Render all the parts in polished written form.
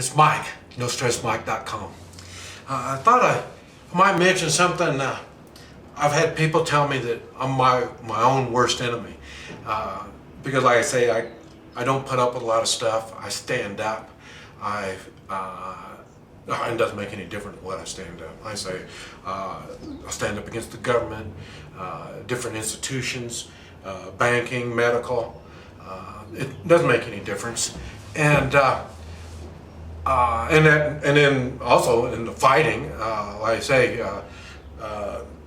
It's Mike, NoStressMike.com. I thought I might mention something. I've had people tell me that I'm my own worst enemy. Because like I say, I don't put up with a lot of stuff. I stand up. It doesn't make any difference what I stand up. I say I stand up against the government, different institutions, banking, medical. It doesn't make any difference. And then also in the fighting, like I say,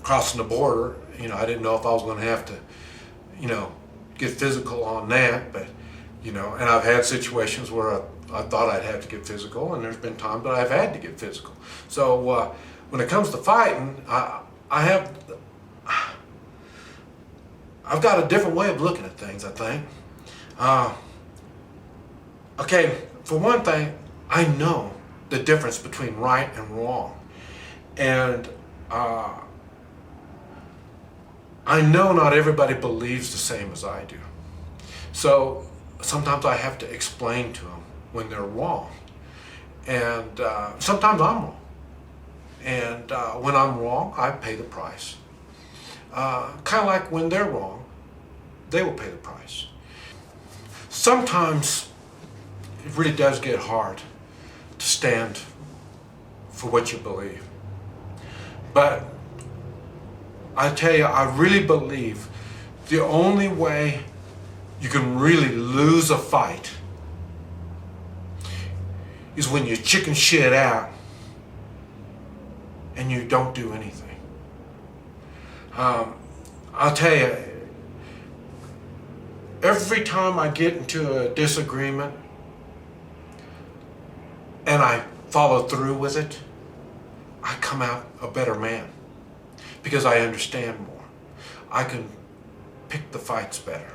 crossing the border, I didn't know if I was going to have to, get physical on that, but, and I've had situations where I thought I'd have to get physical, and there's been times that I've had to get physical. So when it comes to fighting, I've got a different way of looking at things, I think. Okay, for one thing, I know the difference between right and wrong. And I know not everybody believes the same as I do. So sometimes I have to explain to them when they're wrong. And sometimes I'm wrong. And when I'm wrong, I pay the price. Kind of like when they're wrong, they will pay the price. Sometimes it really does get hard to stand for what you believe. But I tell you, I really believe the only way you can really lose a fight is when you chicken shit out and you don't do anything. I'll tell you, every time I get into a disagreement and I follow through with it, I come out a better man because I understand more. I can pick the fights better.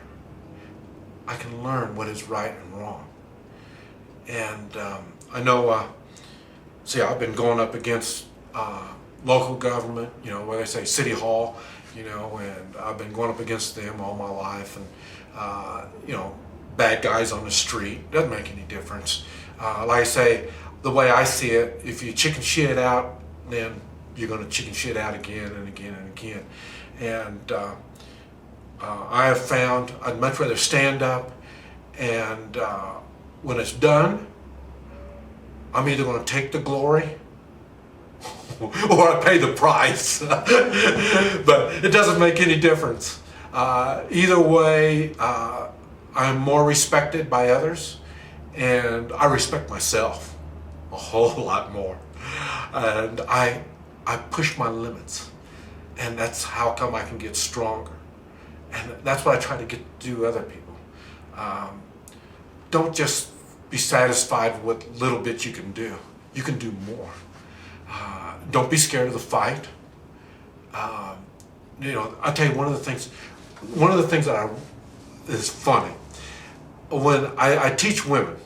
I can learn what is right and wrong. And I know, I've been going up against local government, where they say City Hall, and I've been going up against them all my life, and, bad guys on the street. Doesn't make any difference. Like I say, the way I see it, if you chicken shit out, then you're going to chicken shit out again and again and again. And I have found I'd much rather stand up, and when it's done, I'm either going to take the glory or I pay the price. But it doesn't make any difference. Either way, I'm more respected by others, and I respect myself a whole lot more. And I push my limits, and that's how come I can get stronger. And that's what I try to do other people. Don't just be satisfied with what little bit you can do. You can do more. Don't be scared of the fight. I'll tell you one of the things that is funny. When I teach women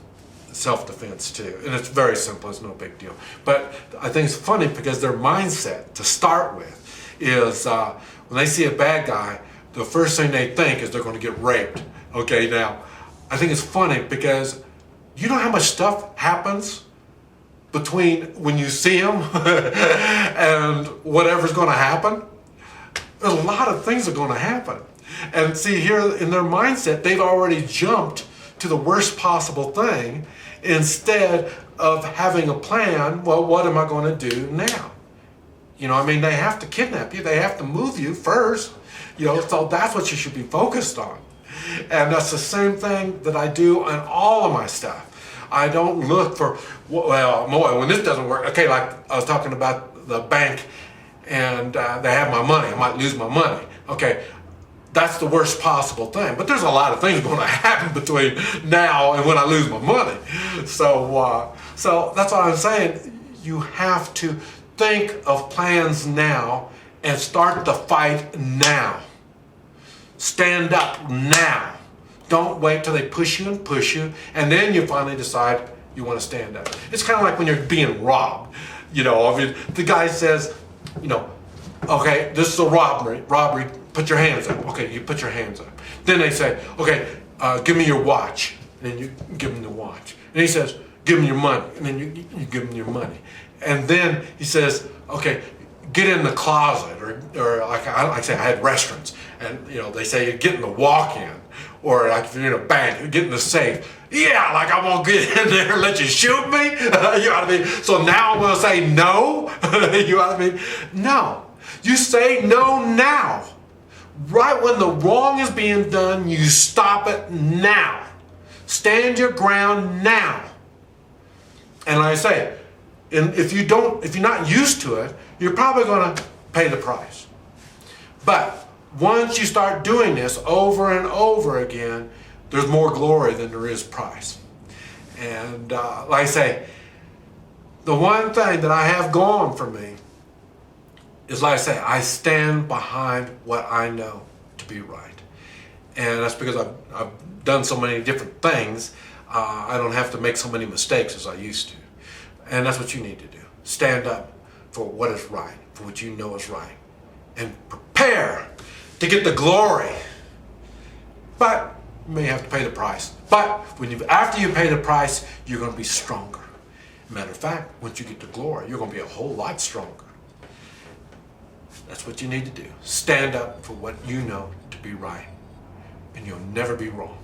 self-defense too, and it's very simple, it's no big deal. But I think it's funny because their mindset to start with is when they see a bad guy, the first thing they think is they're going to get raped. Okay, now I think it's funny because you know how much stuff happens between when you see them and whatever's going to happen? A lot of things are going to happen. And see, here in their mindset, they've already jumped to the worst possible thing instead of having a plan. Well, what am I going to do now? They have to kidnap you. They have to move you first. So that's what you should be focused on. And that's the same thing that I do on all of my stuff. I don't look for, when this doesn't work, okay, like I was talking about the bank and they have my money. I might lose my money. Okay, that's the worst possible thing. But there's a lot of things going to happen between now and when I lose my money. So that's what I'm saying. You have to think of plans now and start the fight now. Stand up now. Don't wait till they push you, and then you finally decide you want to stand up. It's kind of like when you're being robbed. The guy says, okay, this is a robbery, put your hands up. Okay, you put your hands up. Then they say, okay, give me your watch. And then you give him the watch. And he says, give them your money. And then you give them your money. And then he says, okay, get in the closet, or like I say, I had restaurants, and they say you get in the walk-in, or like if you're in a bank, you get in the safe. Yeah, like I'm gonna get in there and let you shoot me. You know what I mean? So now I'm gonna say no. You know what I mean? No, you say no now. Right when the wrong is being done, you stop it now. Stand your ground now. And like I say, and if you're not used to it, you're probably going to pay the price. But once you start doing this over and over again, there's more glory than there is price. And like I say, the one thing that I have going for me is, like I say, I stand behind what I know to be right. And that's because I've done so many different things. I don't have to make so many mistakes as I used to. And that's what you need to do. Stand up for what is right, for what you know is right. And prepare to get the glory. But you may have to pay the price. But after you pay the price, you're going to be stronger. Matter of fact, once you get the glory, you're going to be a whole lot stronger. That's what you need to do. Stand up for what you know to be right. And you'll never be wrong.